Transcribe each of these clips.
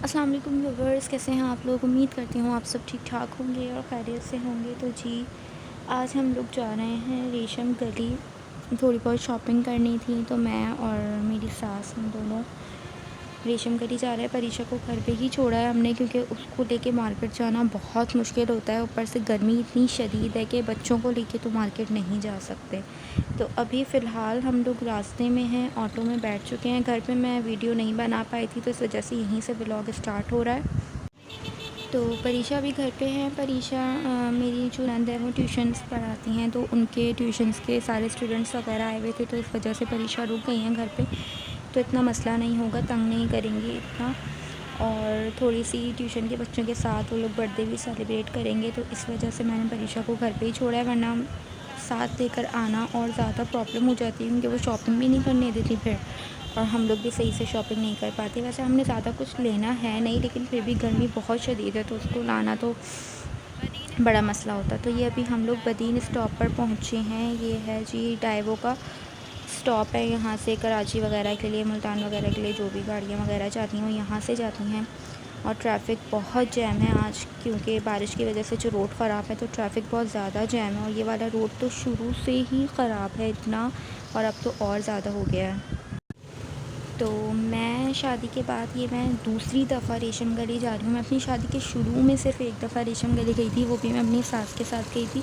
अस्सलाम वालेकुम व्यूअर्स, कैसे हैं आप लोग। उम्मीद करती हूँ आप सब ठीक ठाक होंगे और खैरियत से होंगे। तो जी, आज हम लोग जा रहे हैं रेशम गली। थोड़ी बहुत शॉपिंग करनी थी तो मैं और मेरी सास हम दोनों रेशम गली जा रहे हैं। परीक्षा को घर पे ही छोड़ा है हमने, क्योंकि उसको लेके मार्केट जाना बहुत मुश्किल होता है। ऊपर से गर्मी इतनी शदीद है कि बच्चों को लेके तो मार्केट नहीं जा सकते। तो अभी फ़िलहाल हम लोग रास्ते में हैं, ऑटो में बैठ चुके हैं। घर पे मैं वीडियो नहीं बना पाई थी तो इस वजह से यहीं से व्लॉग स्टार्ट हो रहा है। तो परीक्षा भी घर पे है। परीक्षा मेरी जो नंद है वो ट्यूशन्स पढ़ाती हैं, तो उनके ट्यूशन्स के सारे स्टूडेंट्स वगैरह आए हुए थे, तो इस वजह से परीक्षा रुक गई हैं घर पे। तो इतना मसला नहीं होगा, तंग नहीं करेंगे इतना। और थोड़ी सी ट्यूशन के बच्चों के साथ वो लोग बर्थडे भी सेलिब्रेट करेंगे, तो इस वजह से मैंने परीक्षा को घर पे ही छोड़ा है। वरना साथ लेकर आना और ज़्यादा प्रॉब्लम हो जाती है, क्योंकि वो शॉपिंग भी नहीं करने देती फिर, और हम लोग भी सही से शॉपिंग नहीं कर पाते। वैसे हमने ज़्यादा कुछ लेना है नहीं, लेकिन फिर भी गर्मी बहुत शदीद है तो उसको लाना तो बड़ा मसला होता। तो ये अभी हम लोग बदीन स्टॉप पर पहुँचे हैं। ये है जी डाइवो का स्टॉप है। यहाँ से कराची वगैरह के लिए, मुल्तान वगैरह के लिए जो भी गाड़ियाँ वगैरह जाती हैं वो यहाँ से जाती हैं। और ट्रैफ़िक बहुत जैम है आज, क्योंकि बारिश की वजह से जो रोड ख़राब है तो ट्रैफ़िक बहुत ज़्यादा जैम है। और ये वाला रोड तो शुरू से ही ख़राब है इतना, और अब तो और ज़्यादा हो गया है। तो मैं शादी के बाद ये मैं दूसरी दफ़ा रेशम गली जा रही हूँ। मैं अपनी शादी के शुरू में सिर्फ़ एक दफ़ा रेशम गली गई थी, वो भी मैं अपनी सास के साथ गई थी।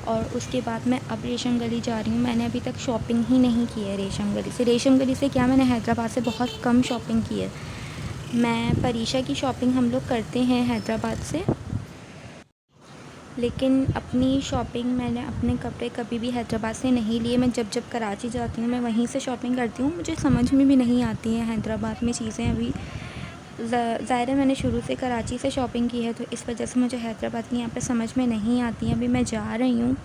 और उसके बाद मैं अब रेशम गली जा रही हूँ। मैंने अभी तक शॉपिंग ही नहीं की है रेशम गली से। रेशम गली से क्या, मैंने हैदराबाद से बहुत कम शॉपिंग की है। मैं परीक्षा की शॉपिंग हम लोग करते हैं हैदराबाद से, लेकिन अपनी शॉपिंग मैंने अपने कपड़े कभी भी हैदराबाद से नहीं लिए। मैं जब जब कराची जाती हूँ मैं वहीं से शॉपिंग करती हूँ। मुझे समझ में भी नहीं आती हैं हैदराबाद में चीज़ें। अभी ज़ाहिर है मैंने शुरू से कराची से शॉपिंग की है, तो इस वजह से मुझे हैदराबाद की यहाँ पे समझ में नहीं आती हैं। अभी मैं जा रही हूँ,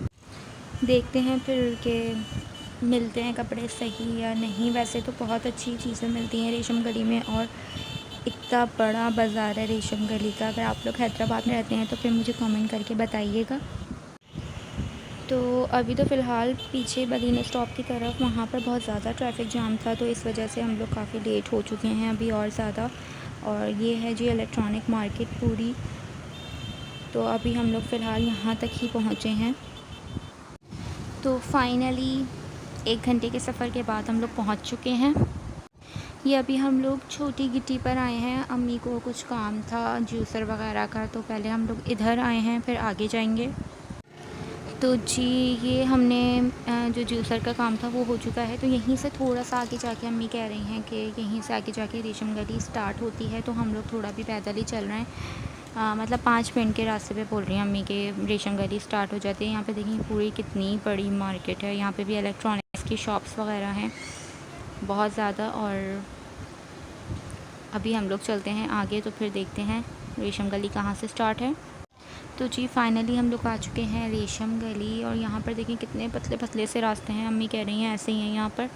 देखते हैं फिर के मिलते हैं कपड़े सही या नहीं। वैसे तो बहुत अच्छी चीज़ें मिलती हैं रेशम गली में, और इतना बड़ा बाज़ार है रेशम गली का। अगर आप लोग हैदराबाद में रहते हैं तो फिर मुझे कमेंट करके बताइएगा। तो अभी तो फ़िलहाल पीछे बदीन स्टॉप की तरफ, वहाँ पर बहुत ज़्यादा ट्रैफ़िक जाम था, तो इस वजह से हम लोग काफ़ी लेट हो चुके हैं अभी और ज़्यादा। और ये है जी इलेक्ट्रॉनिक मार्केट पूरी। तो अभी हम लोग फ़िलहाल यहाँ तक ही पहुँचे हैं। तो फाइनली 1 घंटे के सफ़र के बाद हम लोग पहुँच चुके हैं। ये अभी हम लोग छोटी गिट्टी पर आए हैं। अम्मी को कुछ काम था जूसर वगैरह का, तो पहले हम लोग इधर आए हैं, फिर आगे जाएंगे। तो जी, ये हमने जो जूसर का काम था वो हो चुका है। तो यहीं से थोड़ा सा आगे जाके अम्मी कह रही हैं कि यहीं से आगे जाके रेशम गली स्टार्ट होती है, तो हम लोग थोड़ा भी पैदल ही चल रहे हैं। मतलब 5 मिनट के रास्ते पे बोल रही हैं अम्मी के रेशम गली स्टार्ट हो जाती है। यहाँ पे देखिए पूरी कितनी बड़ी मार्केट है। यहाँ पे भी इलेक्ट्रॉनिक्स की शॉप्स वगैरह हैं बहुत ज़्यादा। और अभी हम लोग चलते हैं आगे, तो फिर देखते हैं रेशम गली कहाँ से स्टार्ट है। तो जी फाइनली हम लोग आ चुके हैं रेशम गली, और यहाँ पर देखिए कितने पतले पतले से रास्ते हैं। अम्मी कह रही हैं ऐसे ही हैं यहाँ पर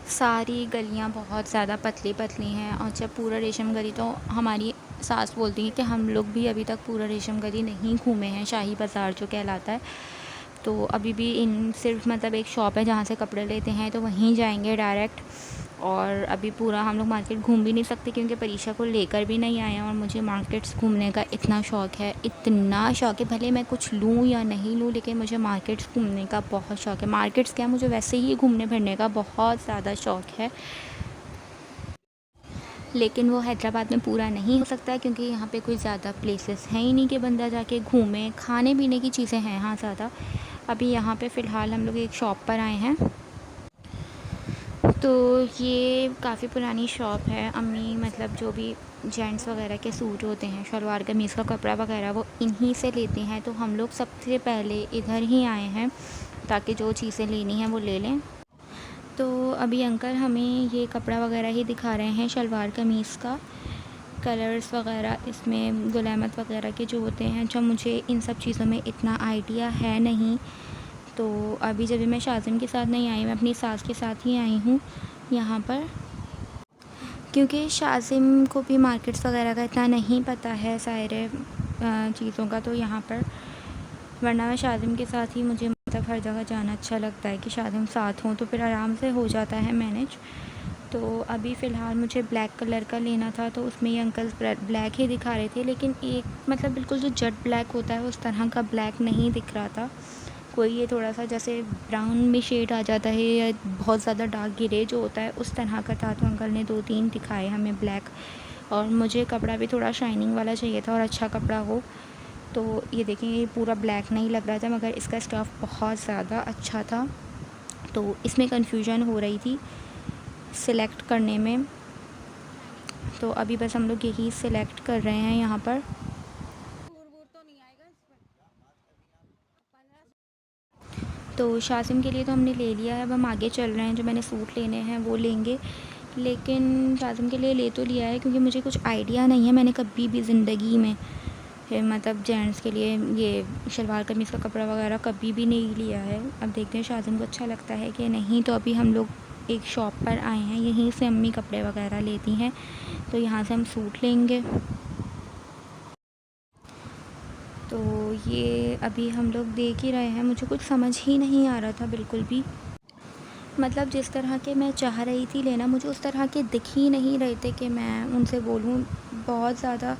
सारी गलियाँ बहुत ज़्यादा पतली पतली हैं। और जब पूरा रेशम गली, तो हमारी सास बोलती हैं कि हम लोग भी अभी तक पूरा रेशम गली नहीं घूमे हैं, शाही बाज़ार जो कहलाता है। तो अभी भी इन सिर्फ मतलब एक शॉप है जहाँ से कपड़े लेते हैं, तो वहीं जाएंगे डायरेक्ट। और अभी पूरा हम लोग मार्केट घूम भी नहीं सकते, क्योंकि परीक्षा को लेकर भी नहीं आए हैं। और मुझे मार्केट्स घूमने का इतना शौक़ है, इतना शौक़ है, भले मैं कुछ लूँ या नहीं लूँ, लेकिन मुझे मार्केट्स घूमने का बहुत शौक़ है। मार्केट्स क्या, मुझे वैसे ही घूमने फिरने का बहुत ज़्यादा शौक़ है। लेकिन वो हैदराबाद में पूरा नहीं हो सकता, क्योंकि यहाँ पे कोई ज़्यादा प्लेसेस हैं ही नहीं कि बंदा जाके घूमे। खाने पीने की चीज़ें हैं हाँ ज़्यादा। अभी यहाँ पे फ़िलहाल हम लोग एक शॉप पर आए हैं। तो ये काफ़ी पुरानी शॉप है। अम्मी मतलब जो भी जेंट्स वगैरह के सूट होते हैं, शलवार कमीज़ का कपड़ा वगैरह, वो इन्हीं से लेते हैं। तो हम लोग सबसे पहले इधर ही आए हैं ताकि जो चीज़ें लेनी हैं वो ले लें। तो अभी अंकल हमें ये कपड़ा वगैरह ही दिखा रहे हैं, शलवार कमीज़ का कलर्स वगैरह इसमें गुल अहमद वगैरह के जो होते हैं। जो मुझे इन सब चीज़ों में इतना आइडिया है नहीं, तो अभी जब भी मैं शाज़िम के साथ नहीं आई, मैं अपनी सास के साथ ही आई हूँ यहाँ पर, क्योंकि शाज़िम को भी मार्केट्स वगैरह का इतना नहीं पता है सारे चीज़ों का। तो यहाँ पर वरना मैं शाज़िम के साथ ही, मुझे मतलब हर जगह जाना अच्छा लगता है कि शाज़िम साथ हों, तो फिर आराम से हो जाता है मैनेज। तो अभी फ़िलहाल मुझे ब्लैक कलर का लेना था, तो उसमें ये अंकल ब्लैक ही दिखा रहे थे, लेकिन एक मतलब बिल्कुल जो जेट ब्लैक होता है उस तरह का ब्लैक नहीं दिख रहा था। कोई ये थोड़ा-सा जैसे ब्राउन में शेड आ जाता है या बहुत ज़्यादा डार्क ग्रे जो होता है उस तरह का था, तो अंकल ने 2-3 दिखाए हमें ब्लैक। और मुझे कपड़ा भी थोड़ा शाइनिंग वाला चाहिए था और अच्छा कपड़ा हो। तो ये देखें, ये पूरा ब्लैक नहीं लग रहा था, मगर इसका स्टफ़ बहुत ज़्यादा अच्छा था। तो इसमें कन्फ्यूजन हो रही थी सिलेक्ट करने में। तो अभी बस हम लोग यही सिलेक्ट कर रहे हैं यहाँ पर। तो शाज़िम के लिए तो हमने ले लिया है, अब हम आगे चल रहे हैं, जो मैंने सूट लेने हैं वो लेंगे। लेकिन शाज़िम के लिए ले तो लिया है, क्योंकि मुझे कुछ आइडिया नहीं है, मैंने कभी भी ज़िंदगी में मतलब जेंट्स के लिए ये शलवार कमीज़ का कपड़ा वगैरह कभी भी नहीं लिया है। अब देखते हैं शाज़िम को अच्छा लगता है कि नहीं। तो अभी हम लोग एक शॉप पर आए हैं, यहीं से अम्मी कपड़े वगैरह लेती हैं, तो यहाँ से हम सूट लेंगे। तो ये अभी हम लोग देख ही रहे हैं, मुझे कुछ समझ ही नहीं आ रहा था बिल्कुल भी। मतलब जिस तरह के मैं चाह रही थी लेना, मुझे उस तरह के दिख ही नहीं रहे थे कि मैं उनसे बोलूँ। बहुत ज़्यादा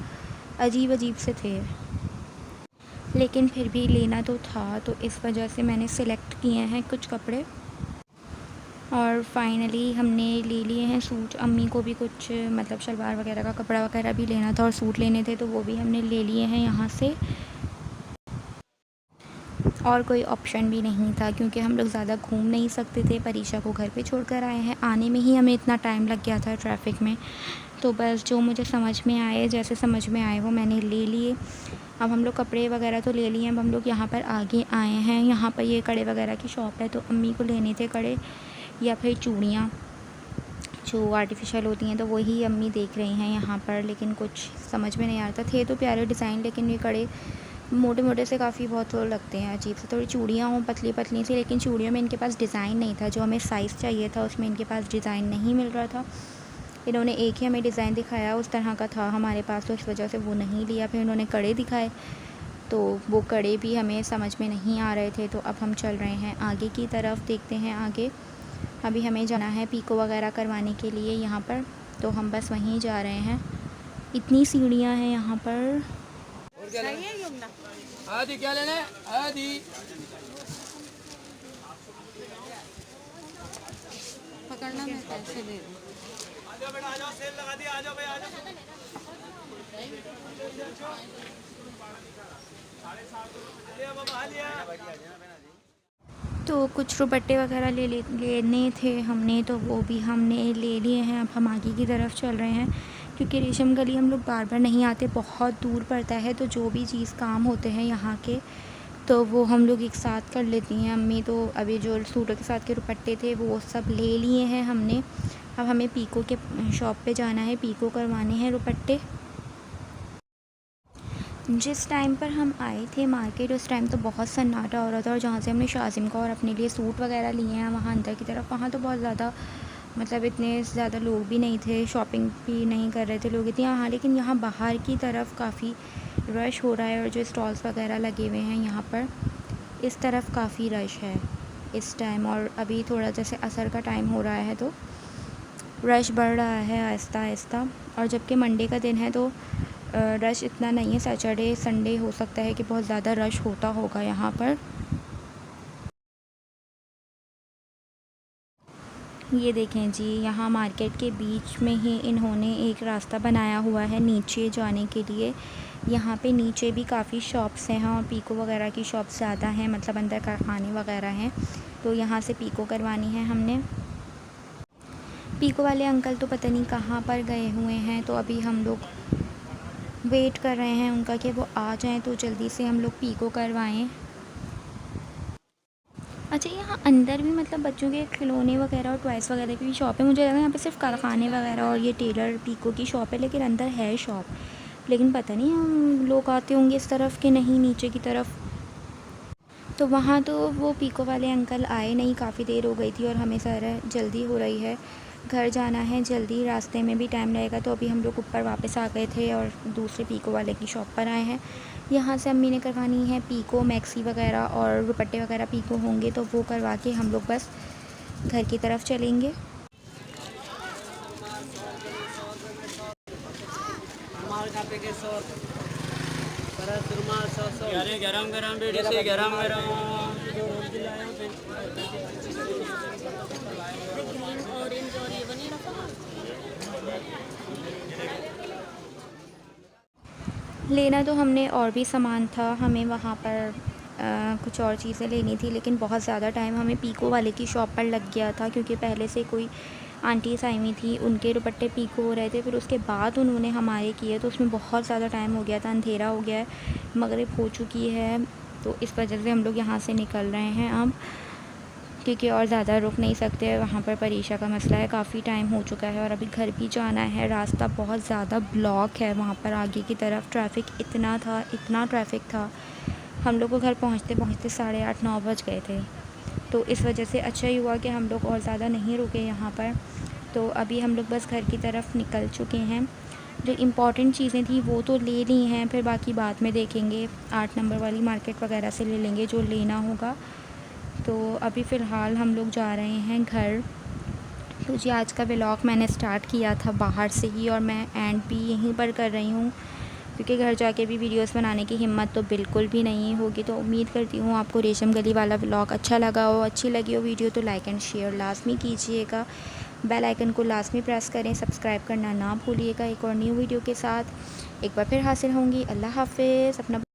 अजीब-अजीब से थे, लेकिन फिर भी लेना तो था, तो इस वजह से मैंने सिलेक्ट किए हैं कुछ कपड़े और फाइनली हमने ले लिए हैं सूट। अम्मी को भी कुछ मतलब शलवार वगैरह का कपड़ा वगैरह भी लेना था और सूट लेने थे, तो वो भी हमने ले लिए हैं यहाँ से। और कोई ऑप्शन भी नहीं था, क्योंकि हम लोग ज़्यादा घूम नहीं सकते थे। परीक्षा को घर पे छोड़कर आए हैं, आने में ही हमें इतना टाइम लग गया था ट्रैफिक में। तो बस जो मुझे समझ में आए, जैसे समझ में आए वो मैंने ले लिए। अब हम लोग कपड़े वगैरह तो ले लिए हैं, अब हम लोग यहाँ पर आगे आए हैं। यहाँ पर ये कड़े वगैरह की शॉप है, तो अम्मी को लेने थे कड़े या फिर चूड़ियाँ जो आर्टिफिशियल होती हैं, तो वही अम्मी देख रही हैं यहाँ पर। लेकिन कुछ समझ में नहीं आ रहा था, थे तो प्यारे डिज़ाइन, लेकिन ये कड़े मोटे मोटे से काफ़ी बहुत वो लगते हैं अजीब से। थोड़ी चूड़ियाँ हों पतली पतली सी, लेकिन चूड़ियों में इनके पास डिज़ाइन नहीं था, जो हमें साइज़ चाहिए था उसमें इनके पास डिज़ाइन नहीं मिल रहा था। इन्होंने एक ही हमें डिज़ाइन दिखाया, उस तरह का था हमारे पास, तो इस वजह से वो नहीं लिया। फिर इन्होंने कड़े दिखाए, तो वो कड़े भी हमें समझ में नहीं आ रहे थे। तो अब हम चल रहे हैं आगे की तरफ, देखते हैं आगे। अभी हमें जाना है पीको वगैरह करवाने के लिए यहाँ पर, तो हम बस वहीं जा रहे हैं। इतनी सीढ़ियाँ हैं यहाँ पर। और क्या लेना? आदि क्या लेना है? आदि पकड़ना, मैं पैसे दे दूँ। आ जाओ बेटा, आ जाओ, सेल लगा दिया, आ जाओ भाई, आ जाओ। 750 लिया बाबा, लिया। तो कुछ दुपट्टे वगैरह लेने थे हमने, तो वो भी हमने ले लिए हैं। अब हम आगे की तरफ चल रहे हैं, क्योंकि रेशम गली हम लोग बार बार नहीं आते, बहुत दूर पड़ता है। तो जो भी चीज़ काम होते हैं यहाँ के, तो वो हम लोग एक साथ कर लेती हैं। अम्मी तो अभी जो सूटों के साथ के दुपट्टे थे वो सब ले लिए हैं हमने। अब हमें पीको के शॉप पे जाना है, पीको करवाने हैं दुपट्टे। जिस टाइम पर हम आए थे मार्केट, उस टाइम तो बहुत सन्नाटा हो रहा था, और जहाँ से हमने शाज़िम का और अपने लिए सूट वगैरह लिए हैं वहाँ अंदर की तरफ, वहाँ तो बहुत ज़्यादा मतलब इतने ज़्यादा लोग भी नहीं थे, शॉपिंग भी नहीं कर रहे थे लोग इतने यहाँ। लेकिन यहाँ बाहर की तरफ काफ़ी रश हो रहा है, और जो स्टॉल्स वगैरह लगे हुए हैं यहाँ पर, इस तरफ काफ़ी रश है इस टाइम। और अभी थोड़ा जैसे असर का टाइम हो रहा है, तो रश बढ़ रहा है आहिस्ता आहिस्ता। और जबकि मंडे का दिन है, तो रश इतना नहीं है। सैटरडे संडे हो सकता है कि बहुत ज़्यादा रश होता होगा यहाँ पर। ये देखें जी, यहाँ मार्केट के बीच में ही इन्होंने एक रास्ता बनाया हुआ है नीचे जाने के लिए। यहाँ पे नीचे भी काफ़ी शॉप्स हैं, और पीको वगैरह की शॉप्स ज़्यादा हैं, मतलब अंदर कारखाने वगैरह हैं। तो यहाँ से पीको करवानी है हमने। पीको वाले अंकल तो पता नहीं कहाँ पर गए हुए हैं, तो अभी हम लोग वेट कर रहे हैं उनका कि वो आ जाएं, तो जल्दी से हम लोग पीको करवाएं। अच्छा, यहाँ अंदर भी मतलब बच्चों के खिलौने वगैरह और टॉयज़ वगैरह की भी शॉप है। मुझे लगा यहाँ पे सिर्फ कारखाने वगैरह और ये टेलर पीको की शॉप है, लेकिन अंदर है शॉप। लेकिन पता नहीं हम लोग आते होंगे इस तरफ कि नहीं नीचे की तरफ। तो वहाँ तो वो पीको वाले अंकल आए नहीं, काफ़ी देर हो गई थी, और हमें सारा जल्दी हो रही है, घर जाना है जल्दी, रास्ते में भी टाइम लगेगा। तो अभी हम लोग ऊपर वापस आ गए थे और दूसरे पीको वाले की शॉप पर आए हैं। यहाँ से अम्मी ने करवानी है पीको, मैक्सी वगैरह और दुपट्टे वगैरह पीको होंगे, तो वो करवा के हम लोग बस घर की तरफ चलेंगे। अरे गरम गरम बेटी से गरम गरम लेना तो हमने और भी सामान था, हमें वहाँ पर कुछ और चीज़ें लेनी थी, लेकिन बहुत ज़्यादा टाइम हमें पीको वाले की शॉप पर लग गया था, क्योंकि पहले से कोई आंटीज़ आई हुई थी, उनके दुपट्टे पीको हो रहे थे, फिर उसके बाद उन्होंने हमारे किए, तो उसमें बहुत ज़्यादा टाइम हो गया था, अंधेरा हो गया है, मगरिब हो चुकी है, तो इस वजह से हम लोग यहाँ से निकल रहे हैं अब, क्योंकि और ज़्यादा रुक नहीं सकते। वहाँ पर परीक्षा का मसला है, काफ़ी टाइम हो चुका है और अभी घर भी जाना है। रास्ता बहुत ज़्यादा ब्लॉक है, वहाँ पर आगे की तरफ ट्रैफ़िक इतना ट्रैफ़िक था, हम लोग को घर पहुँचते पहुँचते 8:30-9 बज गए थे। तो इस वजह से अच्छा ही हुआ कि हम लोग और ज़्यादा नहीं रुके यहाँ पर। तो अभी हम लोग बस घर की तरफ निकल चुके हैं। जो इम्पॉर्टेंट चीज़ें थी वो तो ले ली हैं, फिर बाकी बाद में देखेंगे, 8 नंबर वाली मार्केट वगैरह से ले लेंगे जो लेना होगा। तो अभी फ़िलहाल हम लोग जा रहे हैं घर। तो जी आज का व्लॉग मैंने स्टार्ट किया था बाहर से ही, और मैं एंड भी यहीं पर कर रही हूँ, क्योंकि घर जाके भी वीडियोस बनाने की हिम्मत तो बिल्कुल भी नहीं होगी। तो उम्मीद करती हूँ आपको रेशम गली वाला व्लॉग अच्छा लगा हो। अच्छी लगी हो वीडियो तो लाइक एंड शेयर लाजमी कीजिएगा, बेल आइकन को लाजमी प्रेस करें, सब्सक्राइब करना ना भूलिएगा। एक और न्यू वीडियो के साथ एक बार फिर हासिल होंगी। अल्लाह हाफ़िज़। अपना